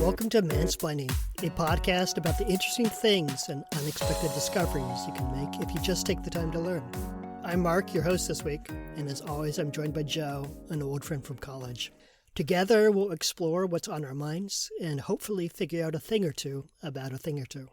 Welcome to Mansplaining, a podcast about the interesting things and unexpected discoveries you can make if you just take the time to learn. I'm Mark, your host this week, and as always, I'm joined by Joe, an old friend from college. Together, we'll explore what's on our minds and hopefully figure out a thing or two about a thing or two.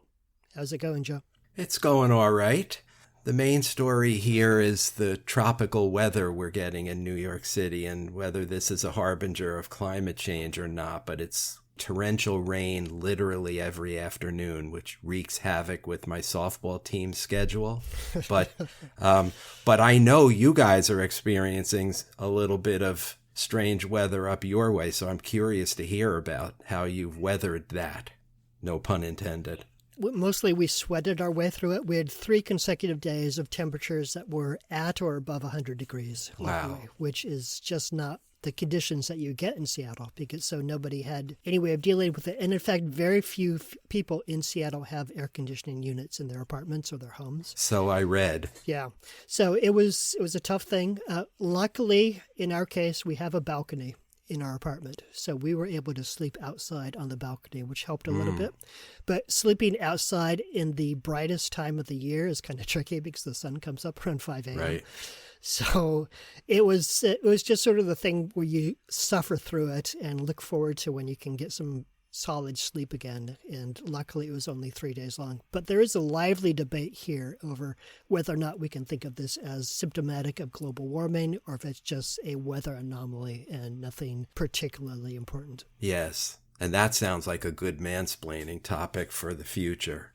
How's it going, Joe? It's going all right. The main story here is the tropical weather we're getting in New York City and whether this is a harbinger of climate change or not, but it's torrential rain literally every afternoon, which wreaks havoc with my softball team schedule. But I know you guys are experiencing a little bit of strange weather up your way, so I'm curious to hear about how you've weathered that. No pun intended. Mostly we sweated our way through it. We had 3 consecutive days of temperatures that were at or above 100 degrees. Wow. Locally, which is just not the conditions that you get in Seattle, because so nobody had any way of dealing with it. And in fact, very few people in Seattle have air conditioning units in their apartments or their homes. So I read. Yeah. So it was a tough thing. Luckily, in our case, we have a balcony in our apartment. So we were able to sleep outside on the balcony, which helped a little bit. But sleeping outside in the brightest time of the year is kind of tricky because the sun comes up around 5 a.m. Right. So it was just sort of the thing where you suffer through it and look forward to when you can get some solid sleep again. And luckily it was only 3 days long. But there is a lively debate here over whether or not we can think of this as symptomatic of global warming or if it's just a weather anomaly and nothing particularly important. Yes. And that sounds like a good mansplaining topic for the future.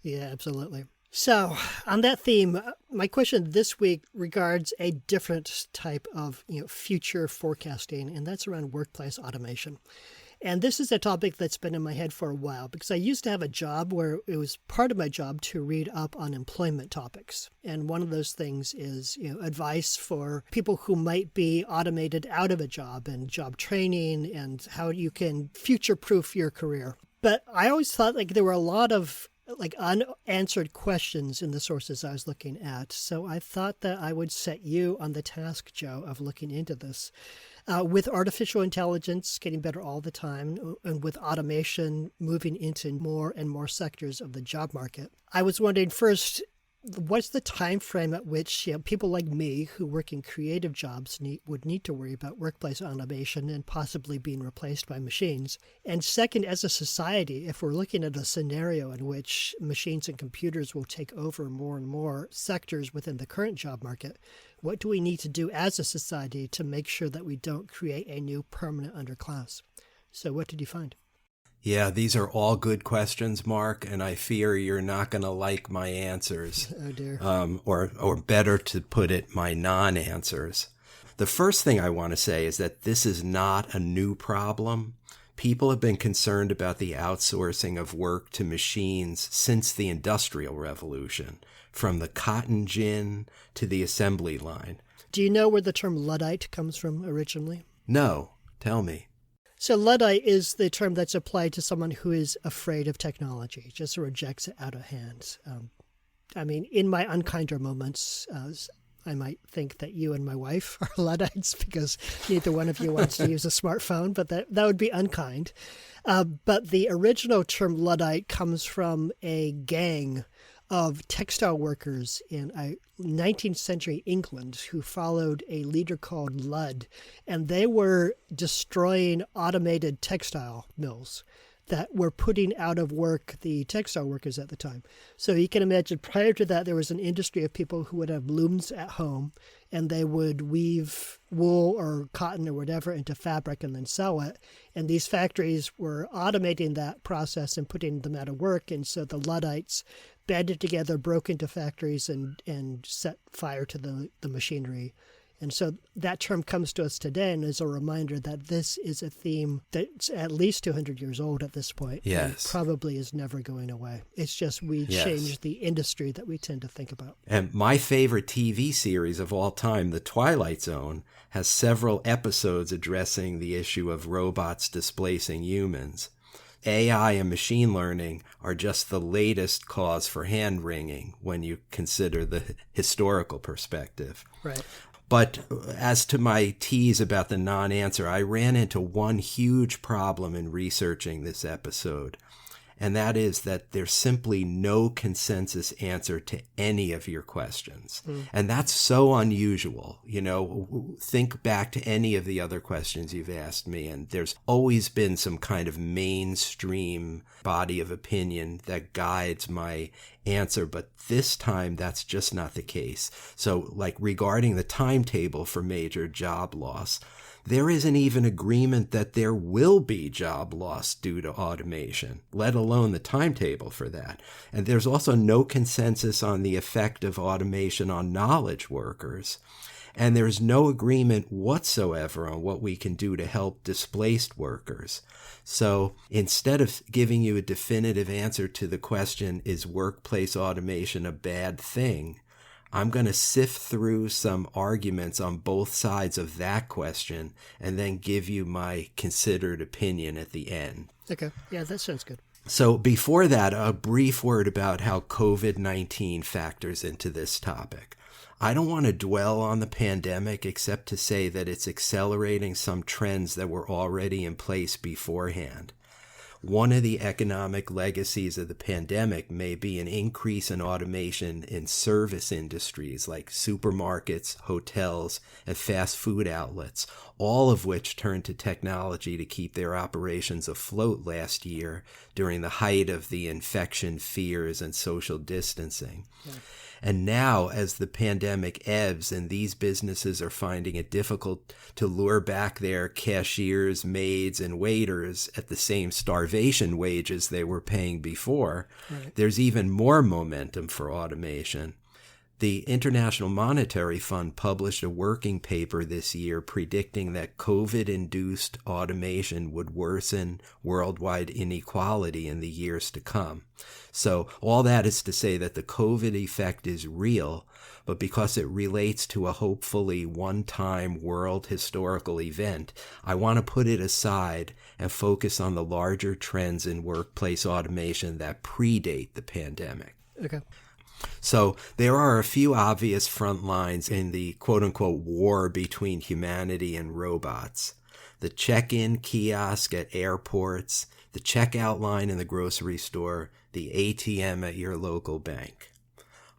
Yeah, absolutely. So on that theme, my question this week regards a different type of future forecasting, and that's around workplace automation. And this is a topic that's been in my head for a while because I used to have a job where it was part of my job to read up on employment topics. And one of those things is advice for people who might be automated out of a job and job training and how you can future-proof your career. But I always thought there were a lot of unanswered questions in the sources I was looking at. So I thought that I would set you on the task, Joe, of looking into this. With artificial intelligence getting better all the time and with automation moving into more and more sectors of the job market, I was wondering first, what's the time frame at which people like me who work in creative jobs would need to worry about workplace automation and possibly being replaced by machines? And second, as a society, if we're looking at a scenario in which machines and computers will take over more and more sectors within the current job market, what do we need to do as a society to make sure that we don't create a new permanent underclass? So what did you find? Yeah, these are all good questions, Mark, and I fear you're not going to like my answers. Oh, dear. Or better to put it, my non-answers. The first thing I want to say is that this is not a new problem. People have been concerned about the outsourcing of work to machines since the Industrial Revolution, from the cotton gin to the assembly line. Do you know where the term Luddite comes from originally? No, tell me. So Luddite is the term that's applied to someone who is afraid of technology, just rejects it out of hand. In my unkinder moments, I might think that you and my wife are Luddites because neither one of you wants to use a smartphone, but that would be unkind. But the original term Luddite comes from a gang of textile workers in 19th century England who followed a leader called Ludd, and they were destroying automated textile mills that were putting out of work the textile workers at the time. So you can imagine prior to that, there was an industry of people who would have looms at home and they would weave wool or cotton or whatever into fabric and then sell it. And these factories were automating that process and putting them out of work. And so the Luddites banded together, broke into factories and set fire to the machinery. And so that term comes to us today and is a reminder that this is a theme that's at least 200 years old at this point. Yes. And probably is never going away. It's just we changed the industry that we tend to think about. And my favorite TV series of all time, The Twilight Zone, has several episodes addressing the issue of robots displacing humans. AI and machine learning are just the latest cause for hand-wringing when you consider the historical perspective. Right. But as to my tease about the non-answer, I ran into one huge problem in researching this episode. And that is that there's simply no consensus answer to any of your questions. And that's so unusual. You know, think back to any of the other questions you've asked me, and there's always been some kind of mainstream body of opinion that guides my answer. But this time, that's just not the case. So, like regarding the timetable for major job loss, there isn't even agreement that there will be job loss due to automation, let alone the timetable for that. And there's also no consensus on the effect of automation on knowledge workers. And there's no agreement whatsoever on what we can do to help displaced workers. So instead of giving you a definitive answer to the question, is workplace automation a bad thing? I'm going to sift through some arguments on both sides of that question and then give you my considered opinion at the end. Okay. Yeah, that sounds good. So before that, a brief word about how COVID-19 factors into this topic. I don't want to dwell on the pandemic except to say that it's accelerating some trends that were already in place beforehand. One of the economic legacies of the pandemic may be an increase in automation in service industries like supermarkets, hotels, and fast food outlets, all of which turned to technology to keep their operations afloat last year during the height of the infection fears and social distancing. Yeah. And now, as the pandemic ebbs and these businesses are finding it difficult to lure back their cashiers, maids, and waiters at the same starvation wages they were paying before, right, there's even more momentum for automation. The International Monetary Fund published a working paper this year predicting that COVID-induced automation would worsen worldwide inequality in the years to come. So all that is to say that the COVID effect is real, but because it relates to a hopefully one-time world historical event, I want to put it aside and focus on the larger trends in workplace automation that predate the pandemic. Okay. So there are a few obvious front lines in the quote-unquote war between humanity and robots. The check-in kiosk at airports, the checkout line in the grocery store, the ATM at your local bank.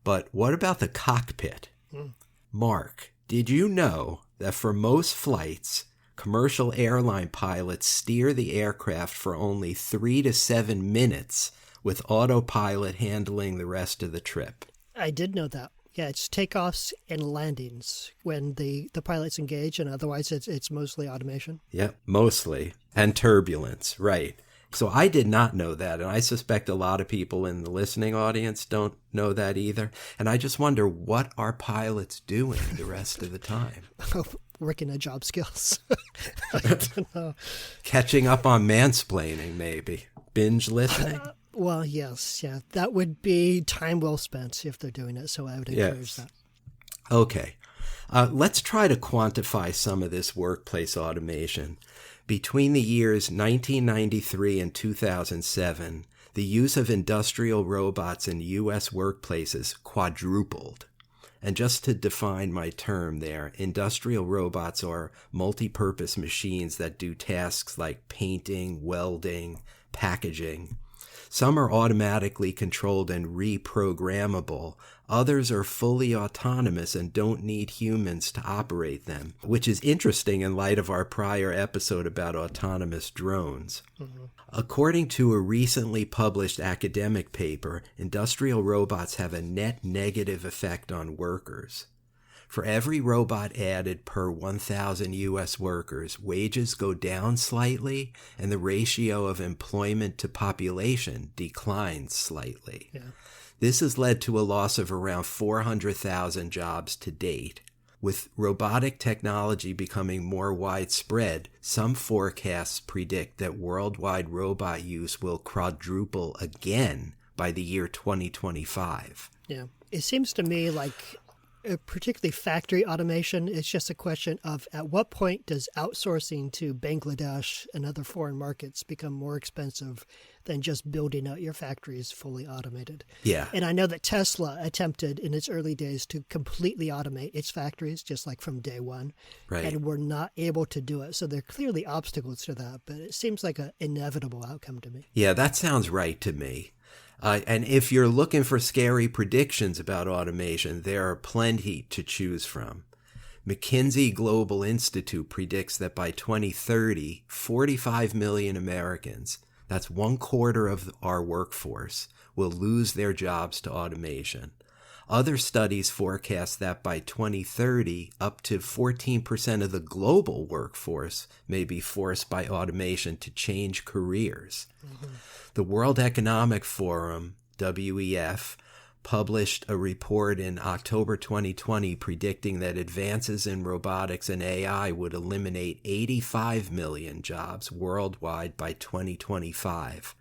But what about the cockpit? Mark, did you know that for most flights, commercial airline pilots steer the aircraft for only 3 to 7 minutes with autopilot handling the rest of the trip? I did know that. Yeah, it's takeoffs and landings when the pilots engage, and otherwise it's mostly automation. Yeah, mostly. And turbulence, right. So I did not know that, and I suspect a lot of people in the listening audience don't know that either. And I just wonder, what are pilots doing the rest of the time? Working on job skills. I don't know. Catching up on mansplaining, maybe. Binge listening. Well, yes, yeah. That would be time well spent if they're doing it, so I would encourage that. Okay. Let's try to quantify some of this workplace automation. Between the years 1993 and 2007, the use of industrial robots in U.S. workplaces quadrupled. And just to define my term there, industrial robots are multi-purpose machines that do tasks like painting, welding, packaging. Some are automatically controlled and reprogrammable. Others are fully autonomous and don't need humans to operate them, which is interesting in light of our prior episode about autonomous drones. Mm-hmm. According to a recently published academic paper, industrial robots have a net negative effect on workers. For every robot added per 1,000 U.S. workers, wages go down slightly, and the ratio of employment to population declines slightly. Yeah. This has led to a loss of around 400,000 jobs to date. With robotic technology becoming more widespread, some forecasts predict that worldwide robot use will quadruple again by the year 2025. Yeah. It seems to me like particularly factory automation. It's just a question of at what point does outsourcing to Bangladesh and other foreign markets become more expensive than just building out your factories fully automated? Yeah. And I know that Tesla attempted in its early days to completely automate its factories, just like from day one, Right. and were not able to do it. So there are clearly obstacles to that, but it seems like an inevitable outcome to me. Yeah, that sounds right to me. And if you're looking for scary predictions about automation, there are plenty to choose from. McKinsey Global Institute predicts that by 2030, 45 million Americans, that's 1/4 of our workforce, will lose their jobs to automation. Other studies forecast that by 2030, up to 14% of the global workforce may be forced by automation to change careers. Mm-hmm. The World Economic Forum, WEF, published a report in October 2020 predicting that advances in robotics and AI would eliminate 85 million jobs worldwide by 2025.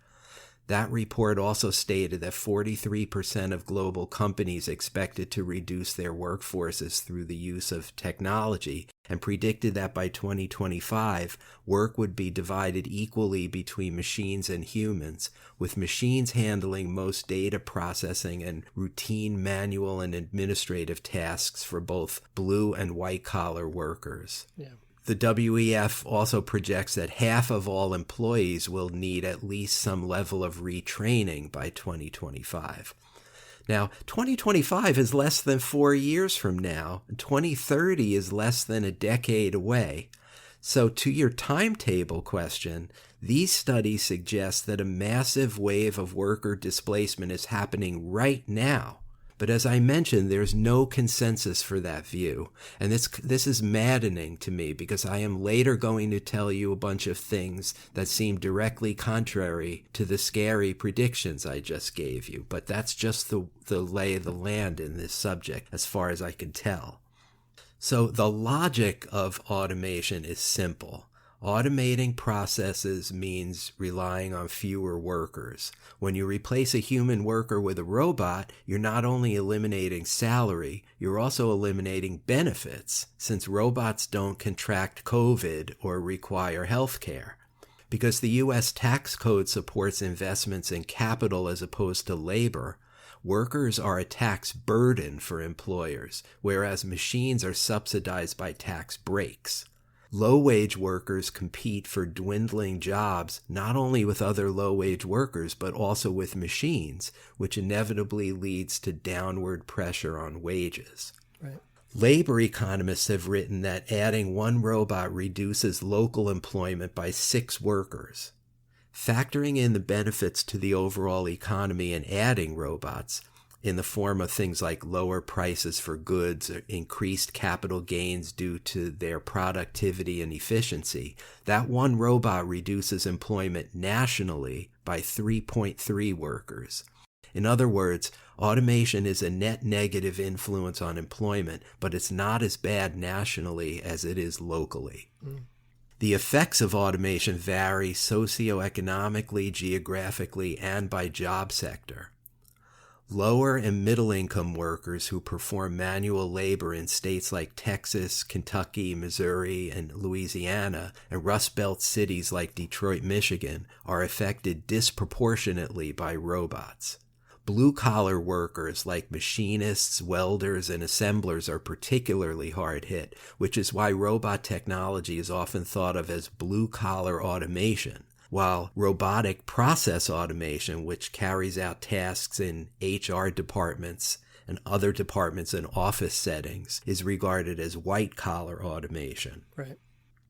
That report also stated that 43% of global companies expected to reduce their workforces through the use of technology, and predicted that by 2025, work would be divided equally between machines and humans, with machines handling most data processing and routine manual and administrative tasks for both blue and white-collar workers. Yeah. The WEF also projects that half of all employees will need at least some level of retraining by 2025. Now, 2025 is less than 4 years from now, and 2030 is less than a decade away. So to your timetable question, these studies suggest that a massive wave of worker displacement is happening right now. But as I mentioned, there's no consensus for that view. And this is maddening to me because I am later going to tell you a bunch of things that seem directly contrary to the scary predictions I just gave you. But that's just the lay of the land in this subject, as far as I can tell. So the logic of automation is simple. Automating processes means relying on fewer workers. When you replace a human worker with a robot, you're not only eliminating salary, you're also eliminating benefits, since robots don't contract COVID or require health care. Because the U.S. tax code supports investments in capital as opposed to labor, workers are a tax burden for employers, whereas machines are subsidized by tax breaks. Low-wage workers compete for dwindling jobs not only with other low-wage workers, but also with machines, which inevitably leads to downward pressure on wages. Right. Labor economists have written that adding one robot reduces local employment by 6 workers. Factoring in the benefits to the overall economy and adding robots, in the form of things like lower prices for goods, or increased capital gains due to their productivity and efficiency, that one robot reduces employment nationally by 3.3 workers. In other words, automation is a net negative influence on employment, but it's not as bad nationally as it is locally. The effects of automation vary socioeconomically, geographically, and by job sector. Lower and middle-income workers who perform manual labor in states like Texas, Kentucky, Missouri, and Louisiana, and Rust Belt cities like Detroit, Michigan, are affected disproportionately by robots. Blue-collar workers like machinists, welders, and assemblers are particularly hard hit, which is why robot technology is often thought of as blue-collar automation, while robotic process automation, which carries out tasks in HR departments and other departments in office settings, is regarded as white-collar automation. Right.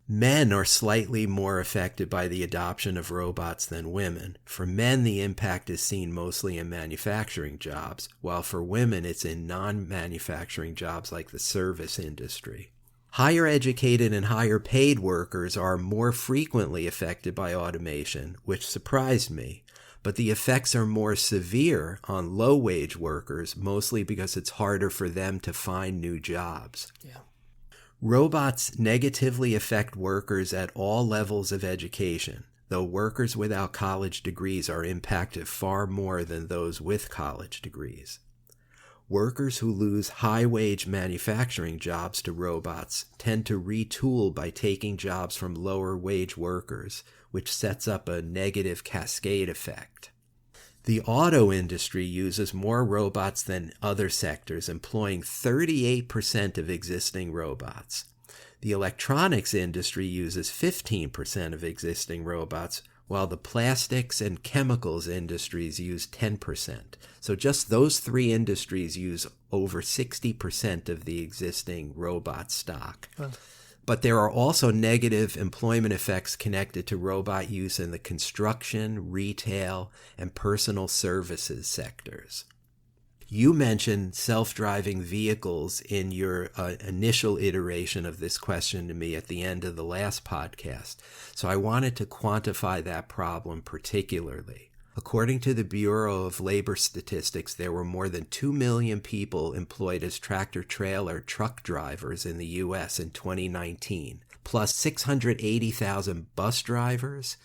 Men are slightly more affected by the adoption of robots than women. For men, the impact is seen mostly in manufacturing jobs, while for women, it's in non-manufacturing jobs like the service industry. Higher educated and higher paid workers are more frequently affected by automation, which surprised me. But the effects are more severe on low-wage workers, mostly because it's harder for them to find new jobs. Yeah. Robots negatively affect workers at all levels of education, though workers without college degrees are impacted far more than those with college degrees. Workers who lose high-wage manufacturing jobs to robots tend to retool by taking jobs from lower-wage workers, which sets up a negative cascade effect. The auto industry uses more robots than other sectors, employing 38% of existing robots. The electronics industry uses 15% of existing robots, while the plastics and chemicals industries use 10%. So just those three industries use over 60% of the existing robot stock. Wow. But there are also negative employment effects connected to robot use in the construction, retail, and personal services sectors. You mentioned self-driving vehicles in your initial iteration of this question to me at the end of the last podcast, so I wanted to quantify that problem particularly. According to the Bureau of Labor Statistics, there were more than 2 million people employed as tractor-trailer truck drivers in the U.S. in 2019, plus 680,000 bus drivers,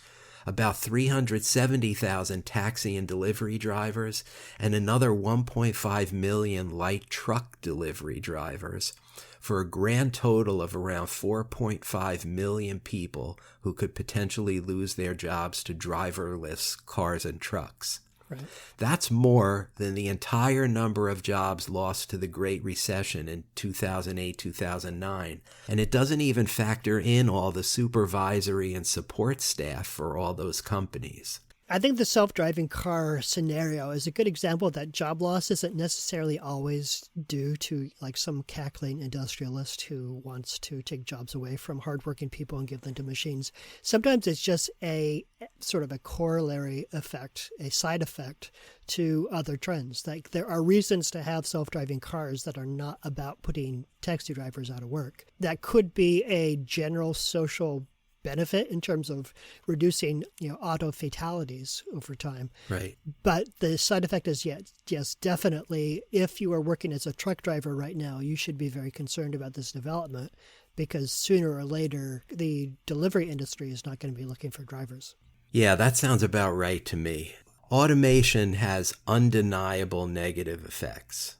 about 370,000 taxi and delivery drivers, and another 1.5 million light truck delivery drivers, for a grand total of around 4.5 million people who could potentially lose their jobs to driverless cars and trucks. Right. That's more than the entire number of jobs lost to the Great Recession in 2008-2009, and it doesn't even factor in all the supervisory and support staff for all those companies. I think the self-driving car scenario is a good example that job loss isn't necessarily always due to like some cackling industrialist who wants to take jobs away from hardworking people and give them to machines. Sometimes it's just a sort of a corollary effect, a side effect to other trends. Like there are reasons to have self-driving cars that are not about putting taxi drivers out of work. That could be a general social benefit in terms of reducing, auto fatalities over time. Right. But the side effect is, yes, definitely, if you are working as a truck driver right now, you should be very concerned about this development because sooner or later, the delivery industry is not going to be looking for drivers. Yeah, that sounds about right to me. Automation has undeniable negative effects.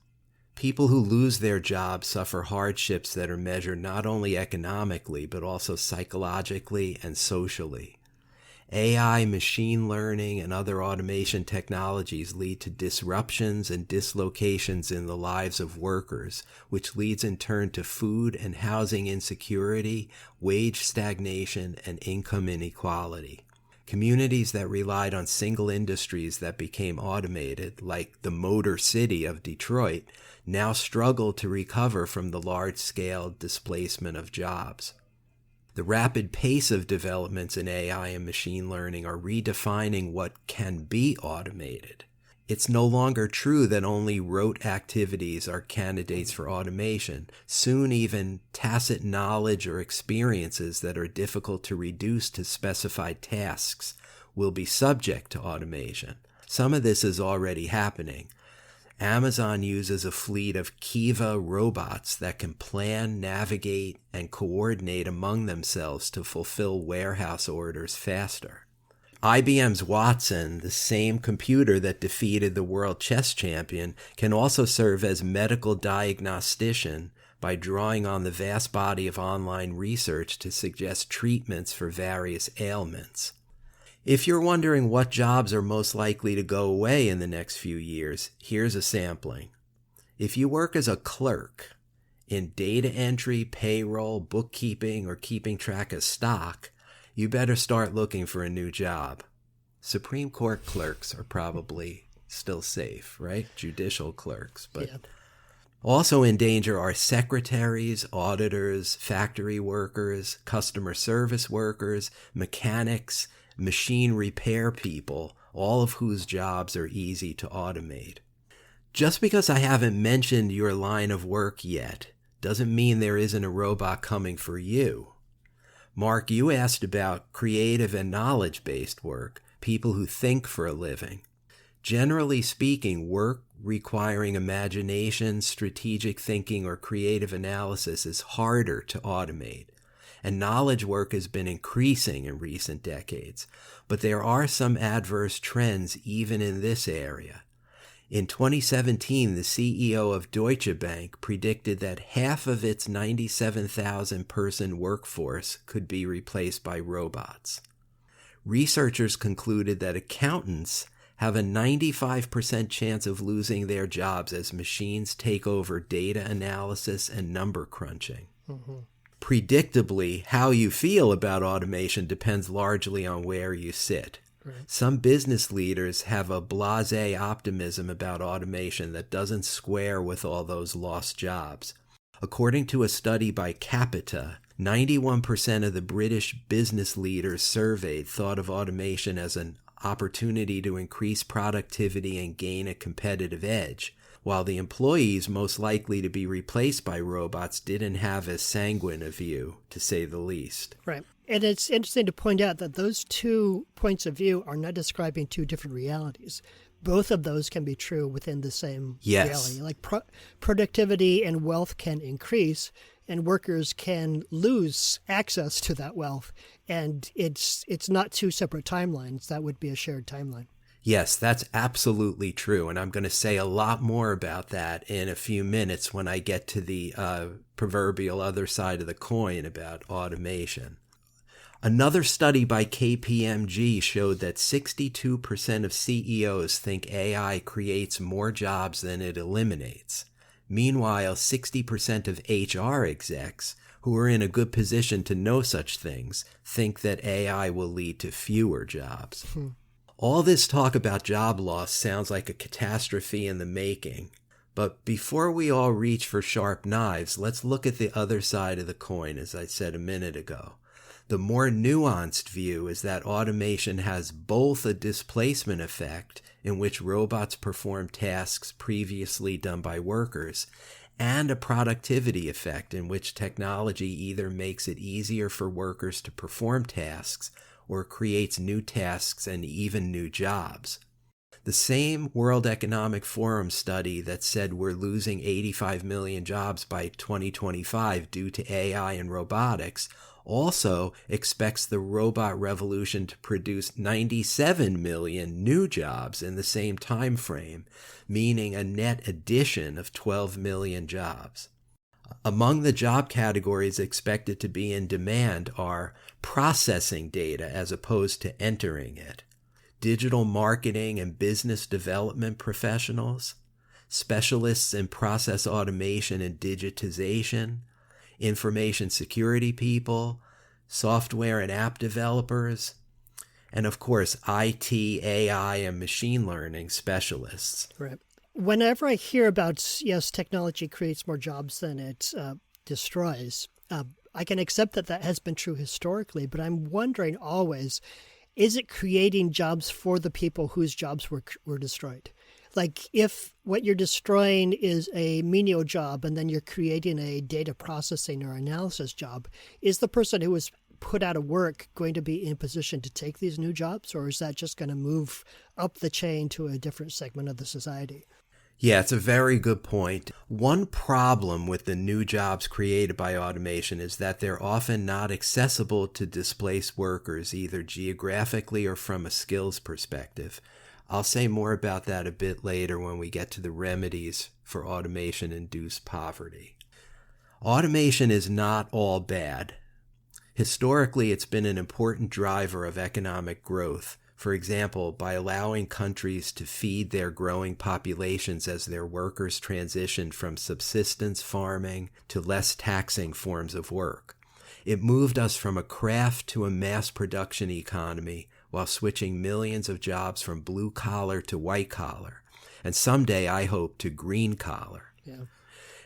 People who lose their jobs suffer hardships that are measured not only economically, but also psychologically and socially. AI, machine learning, and other automation technologies lead to disruptions and dislocations in the lives of workers, which leads in turn to food and housing insecurity, wage stagnation, and income inequality. Communities that relied on single industries that became automated, like the Motor City of Detroit, now struggle to recover from the large-scale displacement of jobs. The rapid pace of developments in AI and machine learning are redefining what can be automated. It's no longer true that only rote activities are candidates for automation. Soon even tacit knowledge or experiences that are difficult to reduce to specified tasks will be subject to automation. Some of this is already happening. Amazon uses a fleet of Kiva robots that can plan, navigate, and coordinate among themselves to fulfill warehouse orders faster. IBM's Watson, the same computer that defeated the world chess champion, can also serve as medical diagnostician by drawing on the vast body of online research to suggest treatments for various ailments. If you're wondering what jobs are most likely to go away in the next few years, here's a sampling. If you work as a clerk in data entry, payroll, bookkeeping, or keeping track of stock, you better start looking for a new job. Supreme Court clerks are probably still safe, right? Judicial clerks. But yeah. Also in danger are secretaries, auditors, factory workers, customer service workers, mechanics, machine repair people, all of whose jobs are easy to automate. Just because I haven't mentioned your line of work yet doesn't mean there isn't a robot coming for you. Mark, you asked about creative and knowledge-based work, people who think for a living. Generally speaking, work requiring imagination, strategic thinking, or creative analysis is harder to automate. And knowledge work has been increasing in recent decades, but there are some adverse trends even in this area. In 2017, the CEO of Deutsche Bank predicted that half of its 97,000-person workforce could be replaced by robots. Researchers concluded that accountants have a 95% chance of losing their jobs as machines take over data analysis and number crunching. Mm-hmm. Predictably, how you feel about automation depends largely on where you sit. Right. Some business leaders have a blasé optimism about automation that doesn't square with all those lost jobs. According to a study by Capita, 91% of the British business leaders surveyed thought of automation as an opportunity to increase productivity and gain a competitive edge, while the employees most likely to be replaced by robots didn't have as sanguine a view, to say the least. Right. And it's interesting to point out that those 2 points of view are not describing 2 different realities. Both of those can be true within the same reality. Like productivity and wealth can increase, and workers can lose access to that wealth. And it's not 2 separate timelines. That would be a shared timeline. Yes, that's absolutely true. And I'm going to say a lot more about that in a few minutes when I get to the proverbial other side of the coin about automation. Another study by KPMG showed that 62% of CEOs think AI creates more jobs than it eliminates. Meanwhile, 60% of HR execs, who are in a good position to know such things, think that AI will lead to fewer jobs. All this talk about job loss sounds like a catastrophe in the making. But before we all reach for sharp knives, let's look at the other side of the coin, as I said a minute ago. The more nuanced view is that automation has both a displacement effect, in which robots perform tasks previously done by workers, and a productivity effect, in which technology either makes it easier for workers to perform tasks or creates new tasks and even new jobs. The same World Economic Forum study that said we're losing 85 million jobs by 2025 due to AI and robotics also expects the robot revolution to produce 97 million new jobs in the same time frame, meaning a net addition of 12 million jobs. Among the job categories expected to be in demand are processing data as opposed to entering it, digital marketing and business development professionals, specialists in process automation and digitization, information security people, software and app developers, and of course, IT, AI, and machine learning specialists. Right. Whenever I hear about, yes, technology creates more jobs than it destroys, I can accept that that has been true historically, but I'm wondering always, is it creating jobs for the people whose jobs were destroyed? Like if what you're destroying is a menial job and then you're creating a data processing or analysis job, is the person who was put out of work going to be in a position to take these new jobs, or is that just going to move up the chain to a different segment of the society? Yeah, it's a very good point. One problem with the new jobs created by automation is that they're often not accessible to displaced workers, either geographically or from a skills perspective. I'll say more about that a bit later when we get to the remedies for automation-induced poverty. Automation is not all bad. Historically, it's been an important driver of economic growth. For example, by allowing countries to feed their growing populations as their workers transitioned from subsistence farming to less taxing forms of work. It moved us from a craft to a mass production economy while switching millions of jobs from blue collar to white collar, and someday I hope to green collar. Yeah.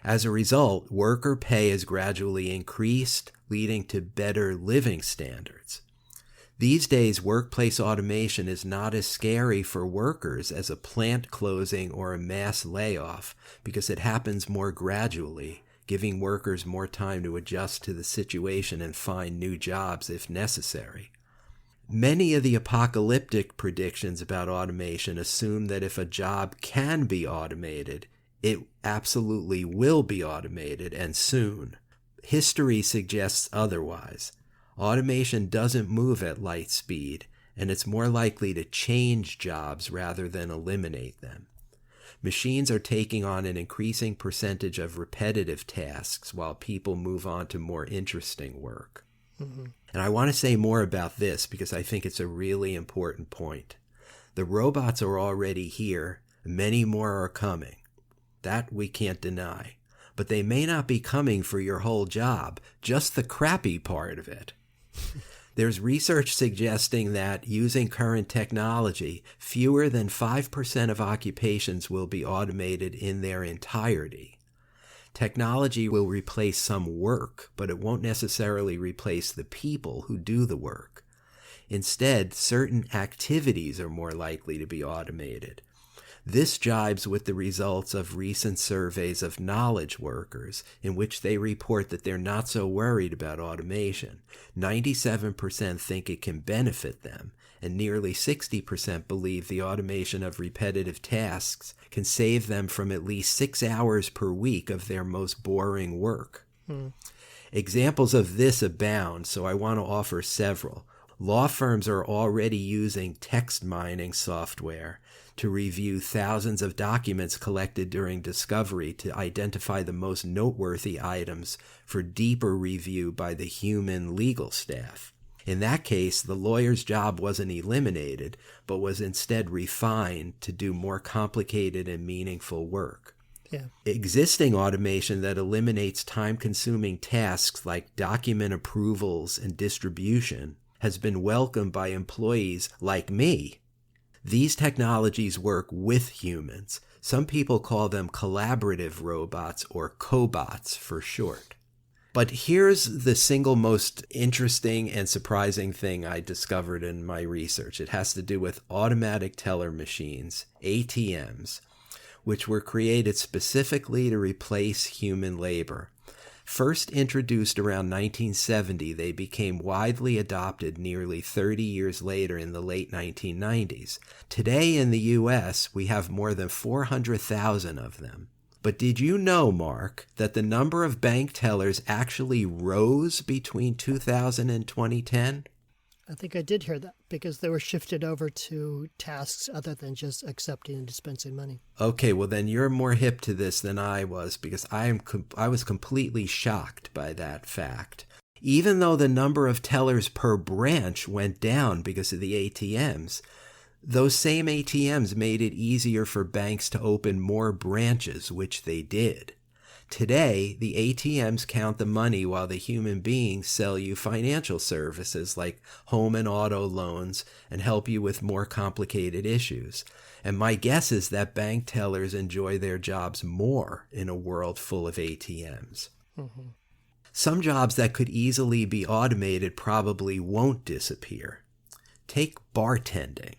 As a result, worker pay has gradually increased, leading to better living standards. These days, workplace automation is not as scary for workers as a plant closing or a mass layoff because it happens more gradually, giving workers more time to adjust to the situation and find new jobs if necessary. Many of the apocalyptic predictions about automation assume that if a job can be automated, it absolutely will be automated, and soon. History suggests otherwise. Automation doesn't move at light speed, and it's more likely to change jobs rather than eliminate them. Machines are taking on an increasing percentage of repetitive tasks while people move on to more interesting work. Mm-hmm. And I want to say more about this because I think it's a really important point. The robots are already here. Many more are coming. That we can't deny. But they may not be coming for your whole job, just the crappy part of it. There's research suggesting that using current technology, fewer than 5% of occupations will be automated in their entirety. Technology will replace some work, but it won't necessarily replace the people who do the work. Instead, certain activities are more likely to be automated. This jibes with the results of recent surveys of knowledge workers, in which they report that they're not so worried about automation. 97% think it can benefit them, and nearly 60% believe the automation of repetitive tasks can save them from at least 6 hours per week of their most boring work. Examples of this abound, so I want to offer several. Law firms are already using text mining software to review thousands of documents collected during discovery to identify the most noteworthy items for deeper review by the human legal staff. In that case, the lawyer's job wasn't eliminated, but was instead refined to do more complicated and meaningful work. Yeah. Existing automation that eliminates time-consuming tasks like document approvals and distribution has been welcomed by employees like me. These technologies work with humans. Some people call them collaborative robots, or cobots for short. But here's the single most interesting and surprising thing I discovered in my research. It has to do with automatic teller machines, ATMs, which were created specifically to replace human labor. First introduced around 1970, they became widely adopted nearly 30 years later in the late 1990s. Today in the U.S., we have more than 400,000 of them. But did you know, Mark, that the number of bank tellers actually rose between 2000 and 2010? I think I did hear that because they were shifted over to tasks other than just accepting and dispensing money. Okay, well then you're more hip to this than I was because I was completely shocked by that fact. Even though the number of tellers per branch went down because of the ATMs, those same ATMs made it easier for banks to open more branches, which they did. Today, the ATMs count the money while the human beings sell you financial services like home and auto loans and help you with more complicated issues. And my guess is that bank tellers enjoy their jobs more in a world full of ATMs. Mm-hmm. Some jobs that could easily be automated probably won't disappear. Take bartending.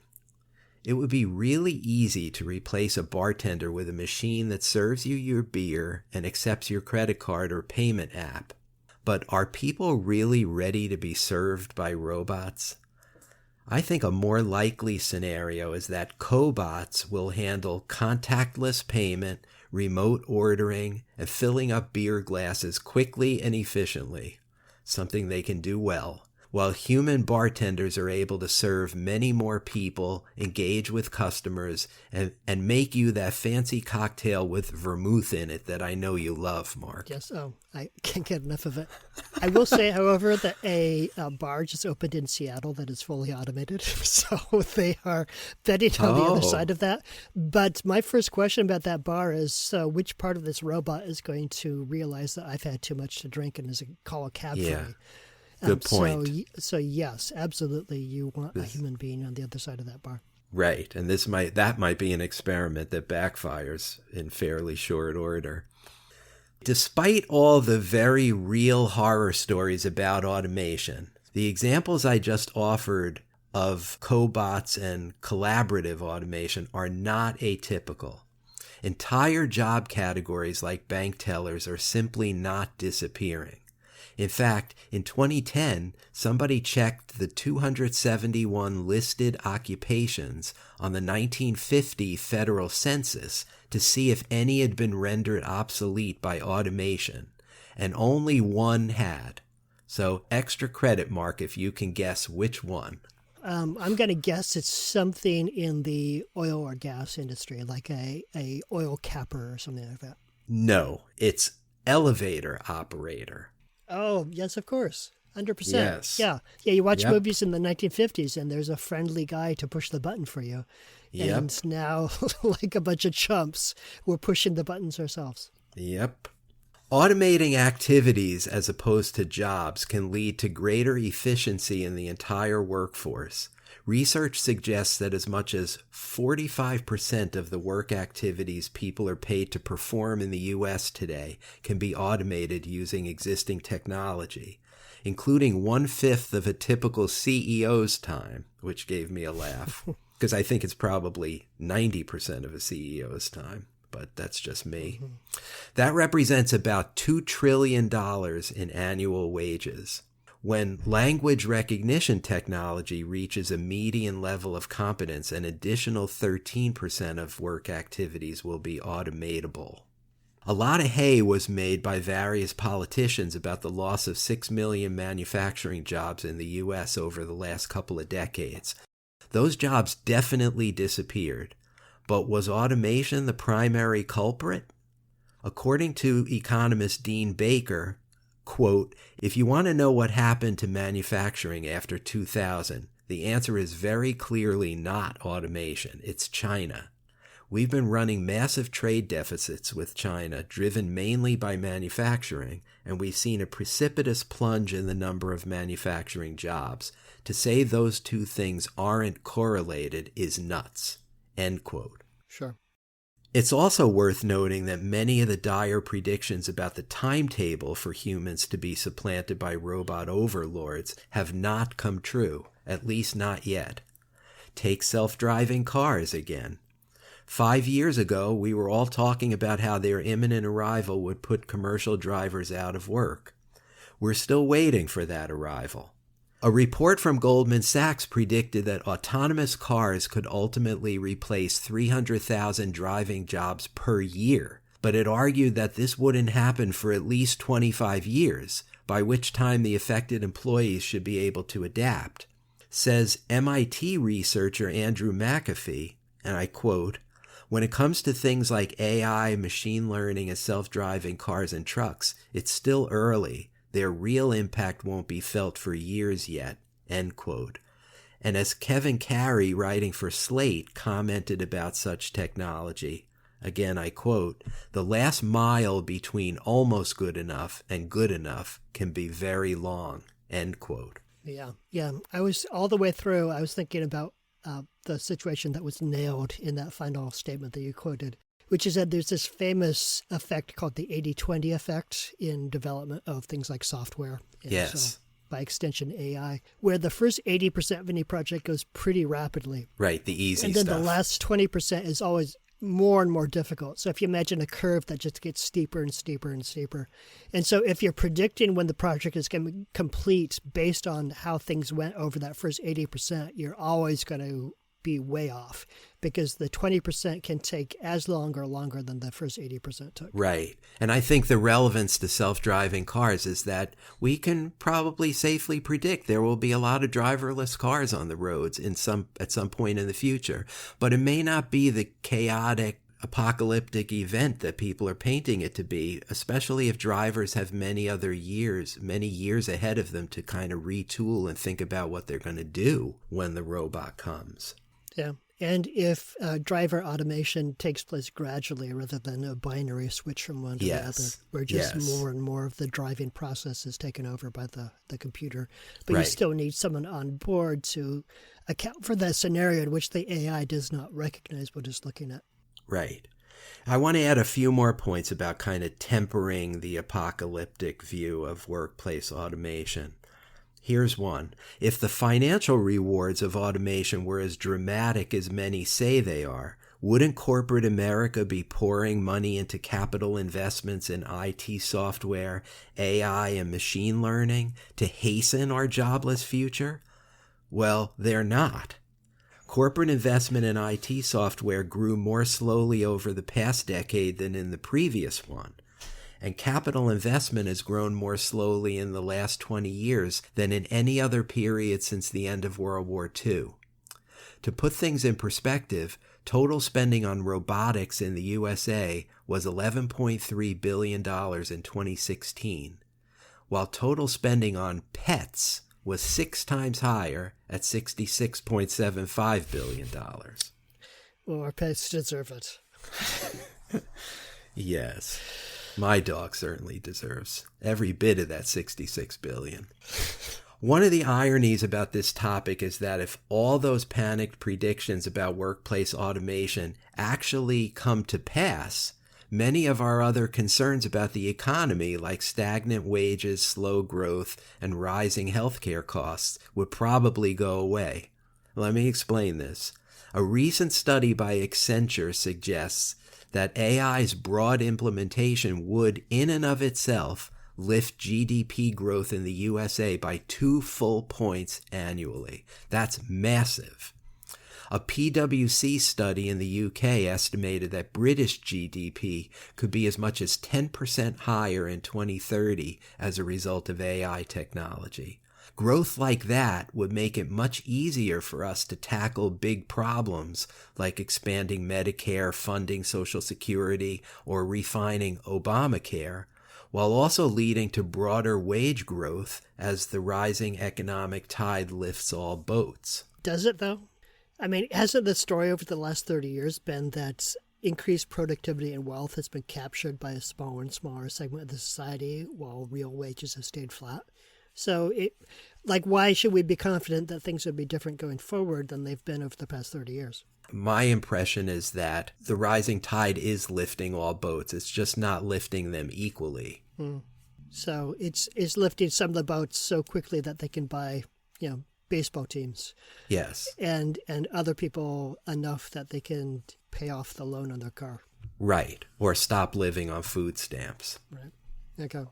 It would be really easy to replace a bartender with a machine that serves you your beer and accepts your credit card or payment app. But are people really ready to be served by robots? I think a more likely scenario is that cobots will handle contactless payment, remote ordering, and filling up beer glasses quickly and efficiently, something they can do well, while human bartenders are able to serve many more people, engage with customers, and make you that fancy cocktail with vermouth in it that I know you love, Mark. Yes, I can't get enough of it. I will say, however, that a bar just opened in Seattle that is fully automated, so they are betting on the other side of that. But my first question about that bar is, which part of this robot is going to realize that I've had too much to drink and is call a cab for me? Good point. So yes, absolutely, you want a human being on the other side of that bar. Right, and that might be an experiment that backfires in fairly short order. Despite all the very real horror stories about automation, the examples I just offered of cobots and collaborative automation are not atypical. Entire job categories like bank tellers are simply not disappearing. In fact, in 2010, somebody checked the 271 listed occupations on the 1950 federal census to see if any had been rendered obsolete by automation, and only one had. So extra credit, Mark, if you can guess which one. I'm going to guess it's something in the oil or gas industry, like a oil capper or something like that. No, it's elevator operator. Oh, yes, of course. 100%. Yes. Yeah. Yeah, you watch Yep. movies in the 1950s and there's a friendly guy to push the button for you. Yep. And now, like a bunch of chumps, we're pushing the buttons ourselves. Yep. Automating activities as opposed to jobs can lead to greater efficiency in the entire workforce. Research suggests that as much as 45% of the work activities people are paid to perform in the U.S. today can be automated using existing technology, including 1/5 of a typical CEO's time, which gave me a laugh, because I think it's probably 90% of a CEO's time. But that's just me. Mm-hmm. That represents about $2 trillion in annual wages. When language recognition technology reaches a median level of competence, an additional 13% of work activities will be automatable. A lot of hay was made by various politicians about the loss of 6 million manufacturing jobs in the U.S. over the last couple of decades. Those jobs definitely disappeared. But was automation the primary culprit? According to economist Dean Baker, quote, "If you want to know what happened to manufacturing after 2000, the answer is very clearly not automation. It's China. We've been running massive trade deficits with China, driven mainly by manufacturing, and we've seen a precipitous plunge in the number of manufacturing jobs. To say those two things aren't correlated is nuts." End quote. Sure. It's also worth noting that many of the dire predictions about the timetable for humans to be supplanted by robot overlords have not come true, at least not yet. Take self-driving cars again. 5 years ago, we were all talking about how their imminent arrival would put commercial drivers out of work. We're still waiting for that arrival. A report from Goldman Sachs predicted that autonomous cars could ultimately replace 300,000 driving jobs per year, but it argued that this wouldn't happen for at least 25 years, by which time the affected employees should be able to adapt. Says MIT researcher Andrew McAfee, and I quote, "When it comes to things like AI, machine learning, and self-driving cars and trucks, it's still early. Their real impact won't be felt for years yet," end quote. And as Kevin Carey, writing for Slate, commented about such technology, again I quote, "The last mile between almost good enough and good enough can be very long," end quote. Yeah. I was all the way through, I was thinking about the situation that was nailed in that final statement that you quoted, which is that there's this famous effect called the 80-20 effect in development of things like software. And yes. So, by extension, AI, where the first 80% of any project goes pretty rapidly. Right, the easy and then stuff. The last 20% is always more and more difficult. So if you imagine a curve that just gets steeper and steeper and steeper. And so if you're predicting when the project is going to complete based on how things went over that first 80%, you're always going to be way off because the 20% can take as long or longer than the first 80% took. Right. And I think the relevance to self-driving cars is that we can probably safely predict there will be a lot of driverless cars on the roads at some point in the future. But it may not be the chaotic, apocalyptic event that people are painting it to be, especially if drivers have many years ahead of them to kind of retool and think about what they're going to do when the robot comes. Yeah. And if driver automation takes place gradually rather than a binary switch from one to the other, where just more and more of the driving process is taken over by the computer. But you still need someone on board to account for that scenario in which the AI does not recognize what it's looking at. Right. I want to add a few more points about kind of tempering the apocalyptic view of workplace automation. Here's one. If the financial rewards of automation were as dramatic as many say they are, wouldn't corporate America be pouring money into capital investments in IT software, AI, and machine learning to hasten our jobless future? Well, they're not. Corporate investment in IT software grew more slowly over the past decade than in the previous one. and capital investment has grown more slowly in the last 20 years than in any other period since the end of World War II. To put things in perspective, total spending on robotics in the USA was $11.3 billion in 2016, while total spending on pets was 6 times higher at $66.75 billion. Well, our pets deserve it. Yes. My dog certainly deserves every bit of that $66 billion. One of the ironies about this topic is that if all those panicked predictions about workplace automation actually come to pass, many of our other concerns about the economy, like stagnant wages, slow growth, and rising healthcare costs, would probably go away. Let me explain this. A recent study by Accenture suggests that AI's broad implementation would, in and of itself, lift GDP growth in the USA by 2 full points annually. That's massive. A PwC study in the UK estimated that British GDP could be as much as 10% higher in 2030 as a result of AI technology. Growth like that would make it much easier for us to tackle big problems like expanding Medicare, funding Social Security, or refining Obamacare, while also leading to broader wage growth as the rising economic tide lifts all boats. Does it, though? I mean, hasn't the story over the last 30 years been that increased productivity and wealth has been captured by a smaller and smaller segment of the society while real wages have stayed flat? So, why should we be confident that things would be different going forward than they've been over the past 30 years? My impression is that the rising tide is lifting all boats. It's just not lifting them equally. So it's lifting some of the boats so quickly that they can buy, baseball teams. Yes. And other people enough that they can pay off the loan on their car. Right. Or stop living on food stamps. Right. Okay.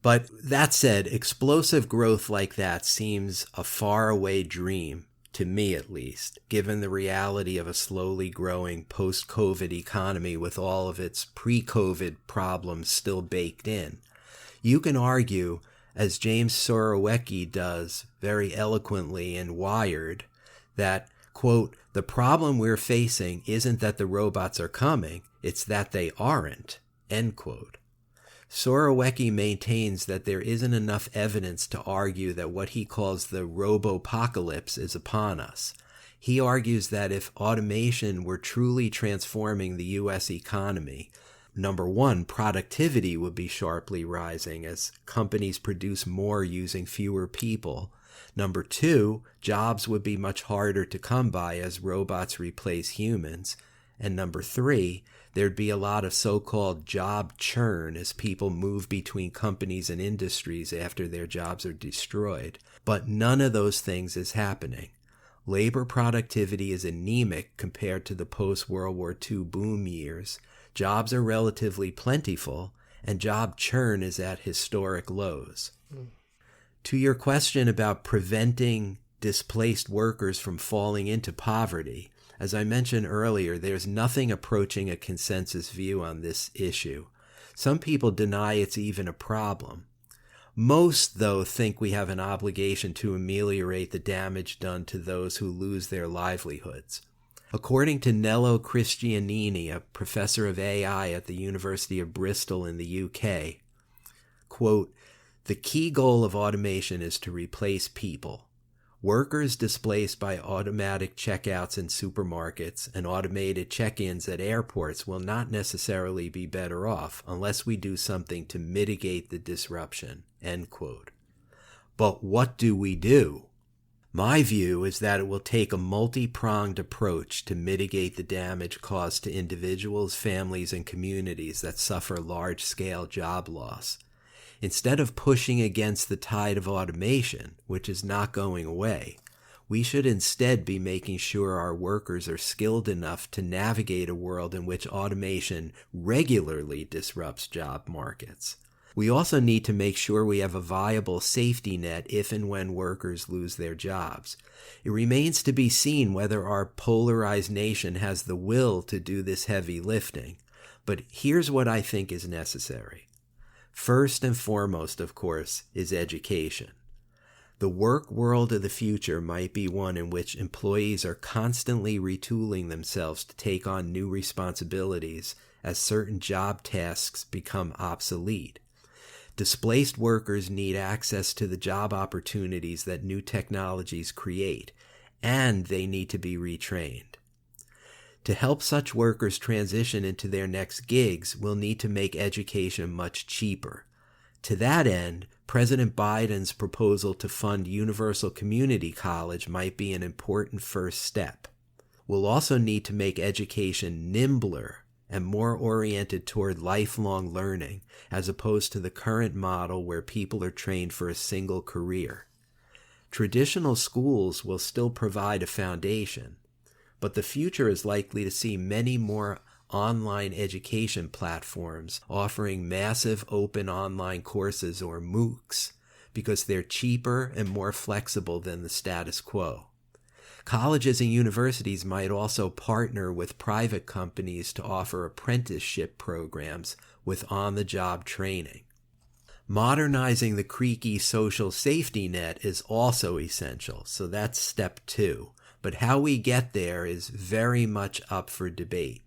But that said, explosive growth like that seems a faraway dream, to me at least, given the reality of a slowly growing post-COVID economy with all of its pre-COVID problems still baked in. You can argue, as James Sorowecki does very eloquently in Wired, that, quote, the problem we're facing isn't that the robots are coming, it's that they aren't, end quote. Sorowecki maintains that there isn't enough evidence to argue that what he calls the robopocalypse is upon us. He argues that if automation were truly transforming the U.S. economy, number one, productivity would be sharply rising as companies produce more using fewer people. Number two, jobs would be much harder to come by as robots replace humans. And number three, there'd be a lot of so-called job churn as people move between companies and industries after their jobs are destroyed. But none of those things is happening. Labor productivity is anemic compared to the post-World War II boom years. Jobs are relatively plentiful, and job churn is at historic lows. To your question about preventing displaced workers from falling into poverty, as I mentioned earlier, there's nothing approaching a consensus view on this issue. Some people deny it's even a problem. Most, though, think we have an obligation to ameliorate the damage done to those who lose their livelihoods. According to Nello Cristianini, a professor of AI at the University of Bristol in the UK, quote, the key goal of automation is to replace people. Workers displaced by automatic checkouts in supermarkets and automated check-ins at airports will not necessarily be better off unless we do something to mitigate the disruption, end quote. But what do we do? My view is that it will take a multi-pronged approach to mitigate the damage caused to individuals, families, and communities that suffer large-scale job loss. Instead of pushing against the tide of automation, which is not going away, we should instead be making sure our workers are skilled enough to navigate a world in which automation regularly disrupts job markets. We also need to make sure we have a viable safety net if and when workers lose their jobs. It remains to be seen whether our polarized nation has the will to do this heavy lifting. But here's what I think is necessary. First and foremost, of course, is education. The work world of the future might be one in which employees are constantly retooling themselves to take on new responsibilities as certain job tasks become obsolete. Displaced workers need access to the job opportunities that new technologies create, and they need to be retrained. To help such workers transition into their next gigs, we'll need to make education much cheaper. To that end, President Biden's proposal to fund universal community college might be an important first step. We'll also need to make education nimbler and more oriented toward lifelong learning, as opposed to the current model where people are trained for a single career. Traditional schools will still provide a foundation, but the future is likely to see many more online education platforms offering massive open online courses, or MOOCs, because they're cheaper and more flexible than the status quo. Colleges and universities might also partner with private companies to offer apprenticeship programs with on-the-job training. Modernizing the creaky social safety net is also essential, so that's step 2. But how we get there is very much up for debate.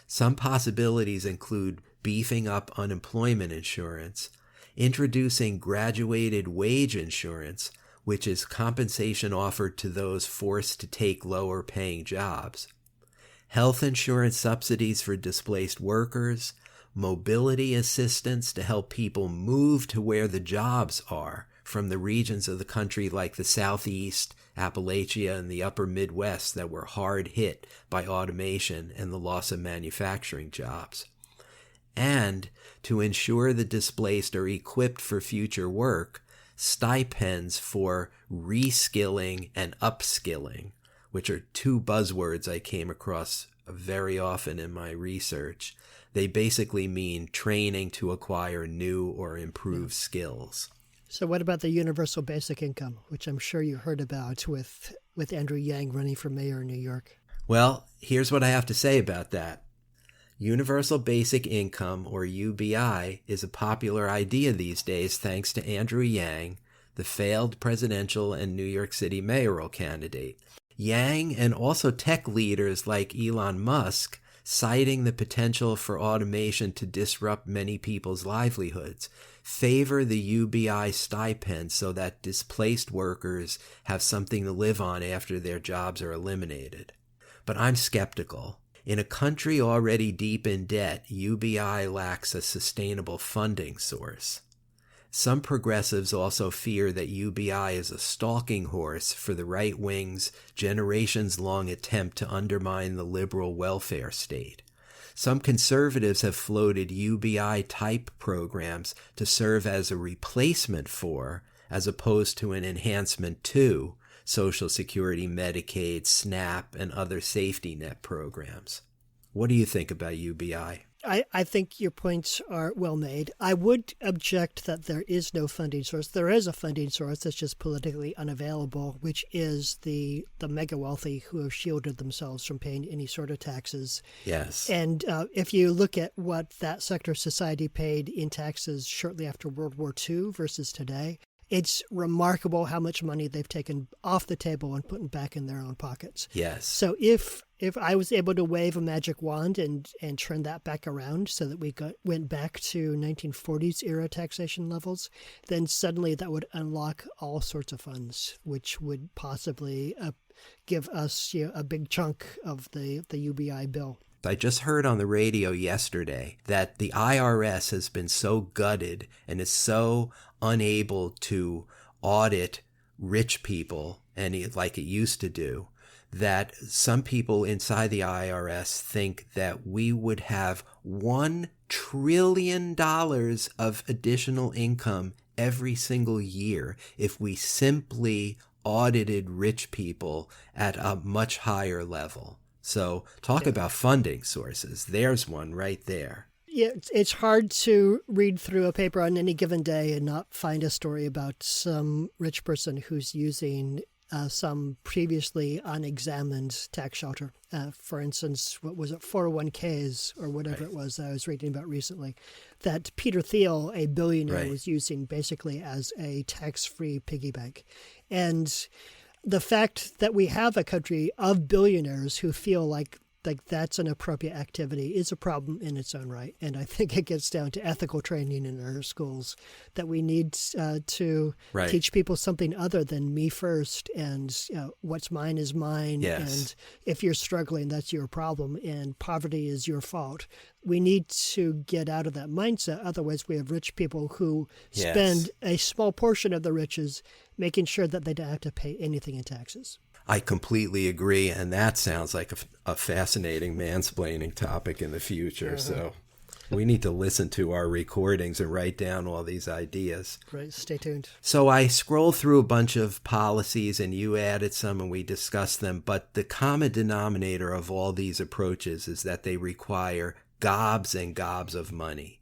Some possibilities include beefing up unemployment insurance, introducing graduated wage insurance, which is compensation offered to those forced to take lower-paying jobs, health insurance subsidies for displaced workers, mobility assistance to help people move to where the jobs are from the regions of the country like the Southeast, Appalachia, and the upper Midwest that were hard hit by automation and the loss of manufacturing jobs, and to ensure the displaced are equipped for future work, stipends for reskilling and upskilling, which are 2 buzzwords I came across very often in my research. They basically mean training to acquire new or improved skills. So what about the universal basic income, which I'm sure you heard about with Andrew Yang running for mayor in New York? Well, here's what I have to say about that. Universal Basic Income, or UBI, is a popular idea these days thanks to Andrew Yang, the failed presidential and New York City mayoral candidate. Yang and also tech leaders like Elon Musk citing the potential for automation to disrupt many people's livelihoods, favor the UBI stipend so that displaced workers have something to live on after their jobs are eliminated. But I'm skeptical. In a country already deep in debt, UBI lacks a sustainable funding source. Some progressives also fear that UBI is a stalking horse for the right wing's generations-long attempt to undermine the liberal welfare state. Some conservatives have floated UBI-type programs to serve as a replacement for, as opposed to an enhancement to, Social Security, Medicaid, SNAP, and other safety net programs. What do you think about UBI? I think your points are well made. I would object that there is no funding source. There is a funding source that's just politically unavailable, which is the mega wealthy who have shielded themselves from paying any sort of taxes. Yes. And if you look at what that sector of society paid in taxes shortly after World War II versus today, it's remarkable how much money they've taken off the table and put back in their own pockets. Yes. So if I was able to wave a magic wand and turn that back around so that we went back to 1940s era taxation levels, then suddenly that would unlock all sorts of funds, which would possibly give us a big chunk of the UBI bill. I just heard on the radio yesterday that the IRS has been so gutted and is so unable to audit rich people like it used to do, that some people inside the IRS think that we would have $1 trillion of additional income every single year if we simply audited rich people at a much higher level. So talk about funding sources. There's one right there. Yeah, it's hard to read through a paper on any given day and not find a story about some rich person who's using some previously unexamined tax shelter. For instance, what was it, 401ks or whatever it was that I was reading about recently, that Peter Thiel, a billionaire, was using basically as a tax-free piggy bank. And the fact that we have a country of billionaires who feel like that's an appropriate activity is a problem in its own right. And I think it gets down to ethical training in our schools, that we need to teach people something other than me first, and what's mine is mine. Yes. And if you're struggling, that's your problem, and poverty is your fault. We need to get out of that mindset. Otherwise, we have rich people who spend a small portion of the riches making sure that they don't have to pay anything in taxes. I completely agree, and that sounds like a fascinating mansplaining topic in the future. So we need to listen to our recordings and write down all these ideas. Right, stay tuned. So I scrolled through a bunch of policies, and you added some, and we discussed them. But the common denominator of all these approaches is that they require gobs and gobs of money.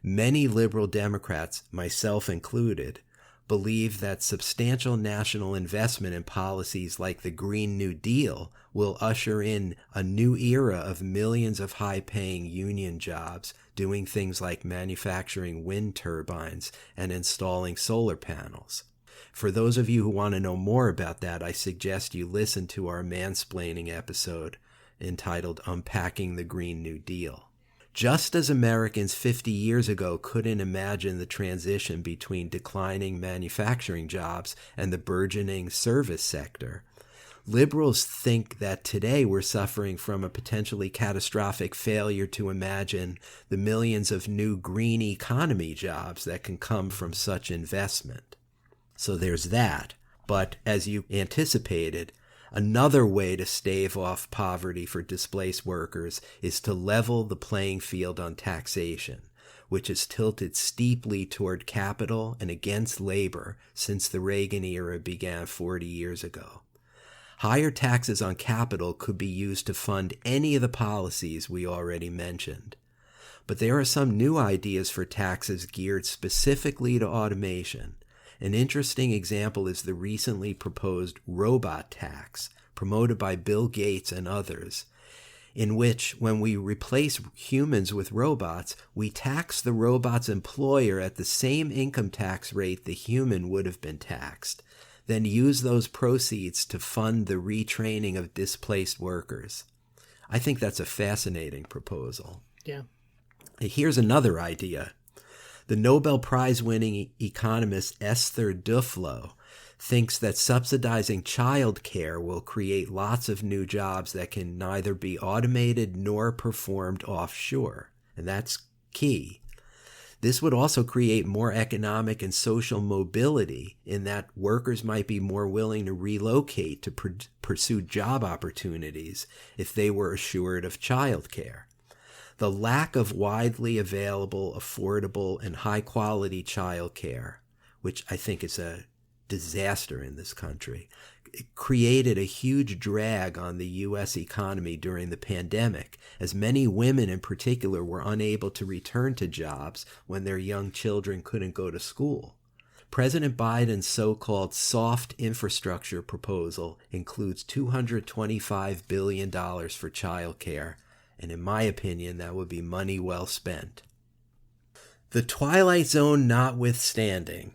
Many liberal Democrats, myself included, believe that substantial national investment in policies like the Green New Deal will usher in a new era of millions of high-paying union jobs doing things like manufacturing wind turbines and installing solar panels. For those of you who want to know more about that, I suggest you listen to our mansplaining episode entitled Unpacking the Green New Deal. Just as Americans 50 years ago couldn't imagine the transition between declining manufacturing jobs and the burgeoning service sector, liberals think that today we're suffering from a potentially catastrophic failure to imagine the millions of new green economy jobs that can come from such investment. So there's that. But as you anticipated, another way to stave off poverty for displaced workers is to level the playing field on taxation, which has tilted steeply toward capital and against labor since the Reagan era began 40 years ago. Higher taxes on capital could be used to fund any of the policies we already mentioned. But there are some new ideas for taxes geared specifically to automation. An interesting example is the recently proposed robot tax, promoted by Bill Gates and others, in which, when we replace humans with robots, we tax the robot's employer at the same income tax rate the human would have been taxed, then use those proceeds to fund the retraining of displaced workers. I think that's a fascinating proposal. Yeah. Here's another idea. The Nobel Prize-winning economist Esther Duflo thinks that subsidizing child care will create lots of new jobs that can neither be automated nor performed offshore, and that's key. This would also create more economic and social mobility in that workers might be more willing to relocate to pursue job opportunities if they were assured of child care. The lack of widely available, affordable, and high-quality child care, which I think is a disaster in this country, created a huge drag on the U.S. economy during the pandemic, as many women in particular were unable to return to jobs when their young children couldn't go to school. President Biden's so-called soft infrastructure proposal includes $225 billion for child care, and in my opinion, that would be money well spent. The Twilight Zone notwithstanding,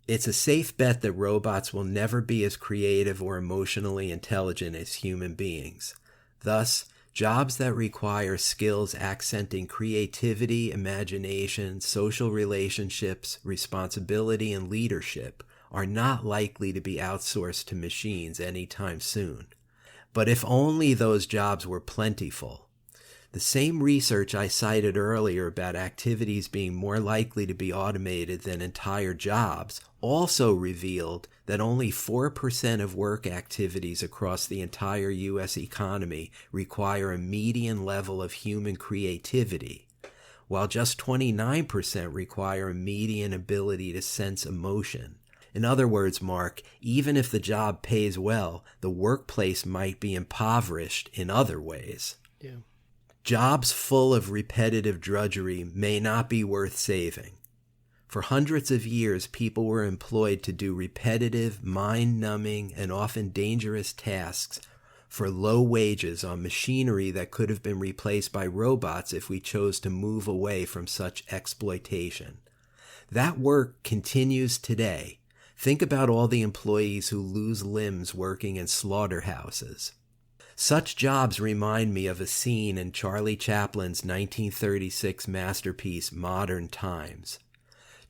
it's a safe bet that robots will never be as creative or emotionally intelligent as human beings. Thus, jobs that require skills accenting creativity, imagination, social relationships, responsibility, and leadership are not likely to be outsourced to machines anytime soon. But if only those jobs were plentiful. The same research I cited earlier about activities being more likely to be automated than entire jobs also revealed that only 4% of work activities across the entire U.S. economy require a median level of human creativity, while just 29% require a median ability to sense emotion. In other words, Mark, even if the job pays well, the workplace might be impoverished in other ways. Yeah. Jobs full of repetitive drudgery may not be worth saving. For hundreds of years, people were employed to do repetitive, mind-numbing, and often dangerous tasks for low wages on machinery that could have been replaced by robots if we chose to move away from such exploitation. That work continues today. Think about all the employees who lose limbs working in slaughterhouses. Such jobs remind me of a scene in Charlie Chaplin's 1936 masterpiece, Modern Times.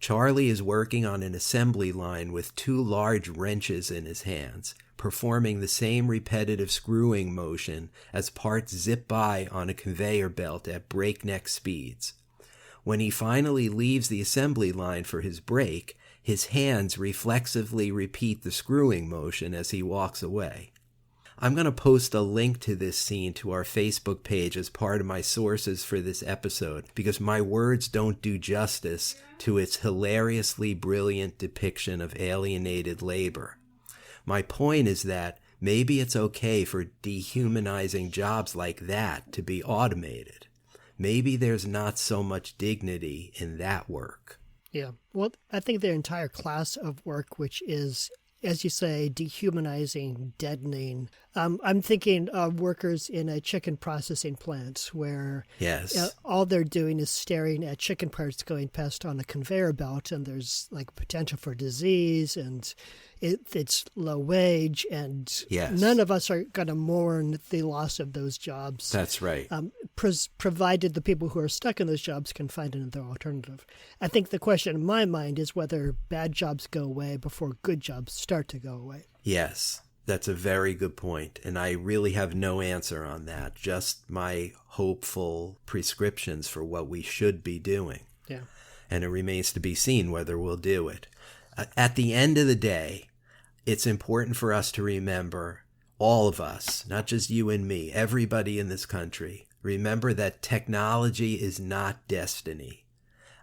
Charlie is working on an assembly line with two large wrenches in his hands, performing the same repetitive screwing motion as parts zip by on a conveyor belt at breakneck speeds. When he finally leaves the assembly line for his break, his hands reflexively repeat the screwing motion as he walks away. I'm going to post a link to this scene to our Facebook page as part of my sources for this episode, because my words don't do justice to its hilariously brilliant depiction of alienated labor. My point is that maybe it's okay for dehumanizing jobs like that to be automated. Maybe there's not so much dignity in that work. Yeah. Well, I think the entire class of work, which is, as you say, dehumanizing, deadening. I'm thinking of workers in a chicken processing plant where Yes. all they're doing is staring at chicken parts going past on a conveyor belt, and there's like potential for disease, and it's low wage, and Yes. none of us are going to mourn the loss of those jobs. That's right. Provided the people who are stuck in those jobs can find another alternative. I think the question in my mind is whether bad jobs go away before good jobs start to go away. Yes, that's a very good point, and I really have no answer on that, just my hopeful prescriptions for what we should be doing. Yeah. And it remains to be seen whether we'll do it. At the end of the day, it's important for us to remember, all of us, not just you and me, everybody in this country, remember that technology is not destiny.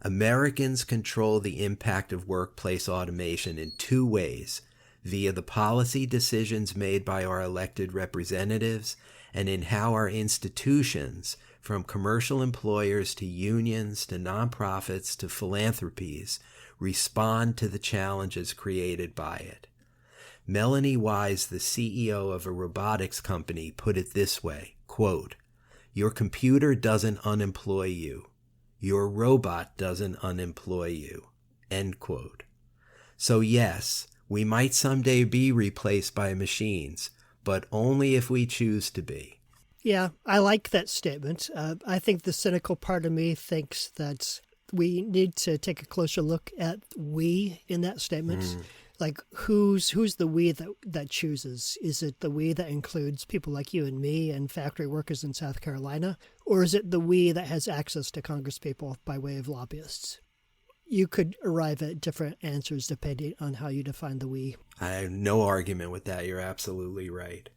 Americans control the impact of workplace automation in two ways: via the policy decisions made by our elected representatives and in how our institutions, from commercial employers to unions to nonprofits to philanthropies, respond to the challenges created by it. Melanie Wise, the CEO of a robotics company, put it this way, quote, "Your computer doesn't unemploy you. Your robot doesn't unemploy you." End quote. So yes, we might someday be replaced by machines, but only if we choose to be. Yeah, I like that statement. I think the cynical part of me thinks that we need to take a closer look at we in that statement. Like, who's the we that chooses? Is it the we that includes people like you and me and factory workers in South Carolina? Or is it the we that has access to congresspeople by way of lobbyists? You could arrive at different answers depending on how you define the we. I have no argument with that. You're absolutely right.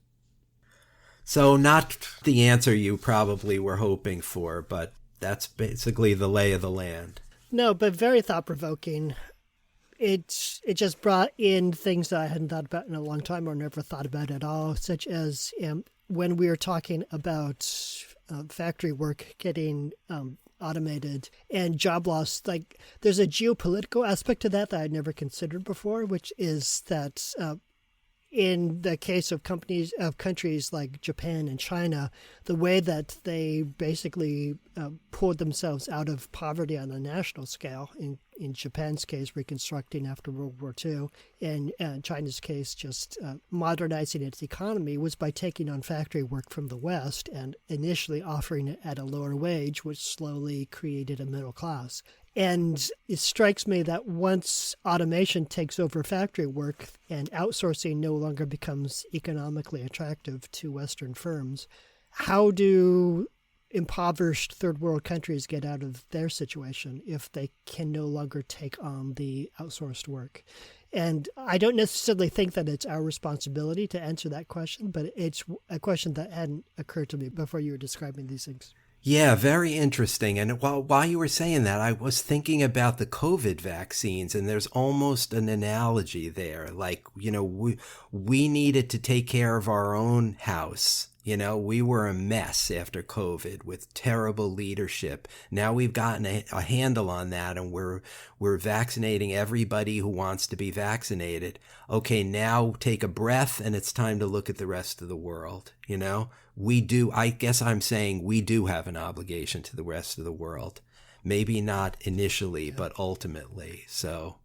So not the answer you probably were hoping for, but that's basically the lay of the land. No, but very thought-provoking. It just brought in things that I hadn't thought about in a long time or never thought about at all, such as when we were talking about factory work getting automated and job loss. Like, there's a geopolitical aspect to that I'd never considered before, which is that in the case of countries like Japan and China, the way that they basically pulled themselves out of poverty on a national scale, in Japan's case, reconstructing after World War II, and China's case, just modernizing its economy, was by taking on factory work from the West and initially offering it at a lower wage, which slowly created a middle class. And it strikes me that once automation takes over factory work and outsourcing no longer becomes economically attractive to Western firms, how do impoverished third world countries get out of their situation if they can no longer take on the outsourced work? And I don't necessarily think that it's our responsibility to answer that question, but it's a question that hadn't occurred to me before you were describing these things. Yeah, very interesting. And while you were saying that, I was thinking about the COVID vaccines, and there's almost an analogy there. Like, we needed to take care of our own house You know, we were a mess after COVID with terrible leadership. Now we've gotten a handle on that, and we're vaccinating everybody who wants to be vaccinated. Okay, now take a breath, and it's time to look at the rest of the world. You know, I guess I'm saying we do have an obligation to the rest of the world. Maybe not initially, but ultimately. So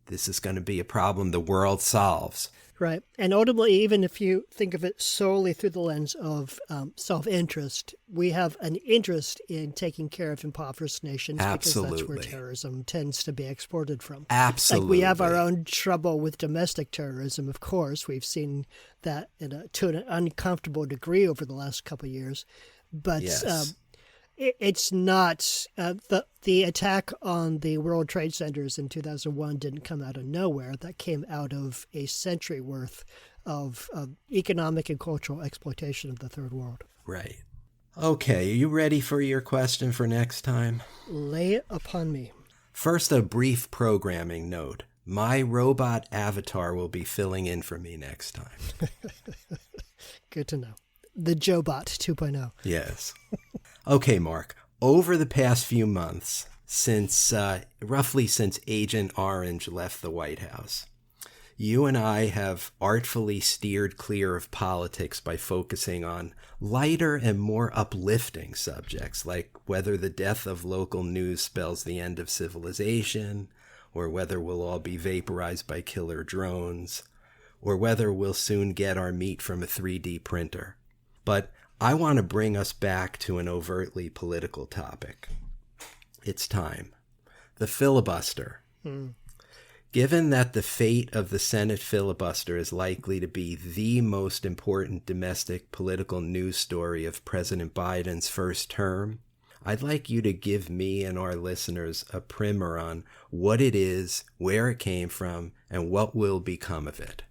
this is going to be a problem the world solves. Right. And ultimately, even if you think of it solely through the lens of self-interest, we have an interest in taking care of impoverished nations. Absolutely. Because that's where terrorism tends to be exported from. Absolutely. Like we have our own trouble with domestic terrorism, of course. We've seen that to an uncomfortable degree over the last couple of years. But yes. It's not the attack on the World Trade Centers in 2001 didn't come out of nowhere. That came out of a century worth of economic and cultural exploitation of the third world. Right. Okay, are you ready for your question for next time? Lay it upon me. First, a brief programming note. My robot avatar will be filling in for me next time. Good to know. The Joebot 2.0. Yes. Okay, Mark. Over the past few months, roughly since Agent Orange left the White House, you and I have artfully steered clear of politics by focusing on lighter and more uplifting subjects, like whether the death of local news spells the end of civilization, or whether we'll all be vaporized by killer drones, or whether we'll soon get our meat from a 3D printer. But I want to bring us back to an overtly political topic. It's time. The filibuster. Given that the fate of the Senate filibuster is likely to be the most important domestic political news story of President Biden's first term, I'd like you to give me and our listeners a primer on what it is, where it came from, and what will become of it.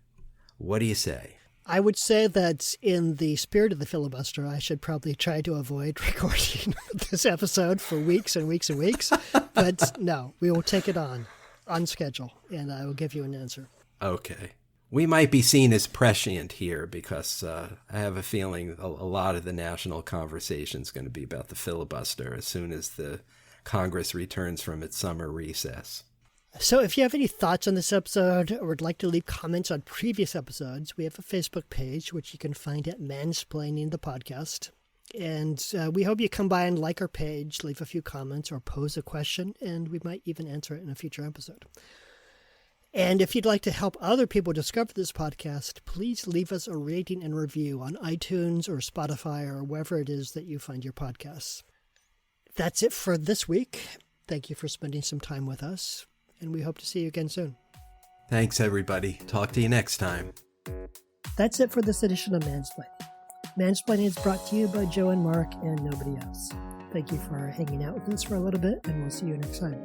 What do you say? I would say that in the spirit of the filibuster, I should probably try to avoid recording this episode for weeks and weeks and weeks. But no, we will take it on schedule, and I will give you an answer. Okay. We might be seen as prescient here because I have a feeling a lot of the national conversation is going to be about the filibuster as soon as the Congress returns from its summer recess. So if you have any thoughts on this episode or would like to leave comments on previous episodes, we have a Facebook page, which you can find at Mansplaining the Podcast. And we hope you come by and like our page, leave a few comments, or pose a question, and we might even answer it in a future episode. And if you'd like to help other people discover this podcast, please leave us a rating and review on iTunes or Spotify or wherever it is that you find your podcasts. That's it for this week. Thank you for spending some time with us, and we hope to see you again soon. Thanks, everybody. Talk to you next time. That's it for this edition of Mansplaining. Mansplaining is brought to you by Joe and Mark and nobody else. Thank you for hanging out with us for a little bit, and we'll see you next time.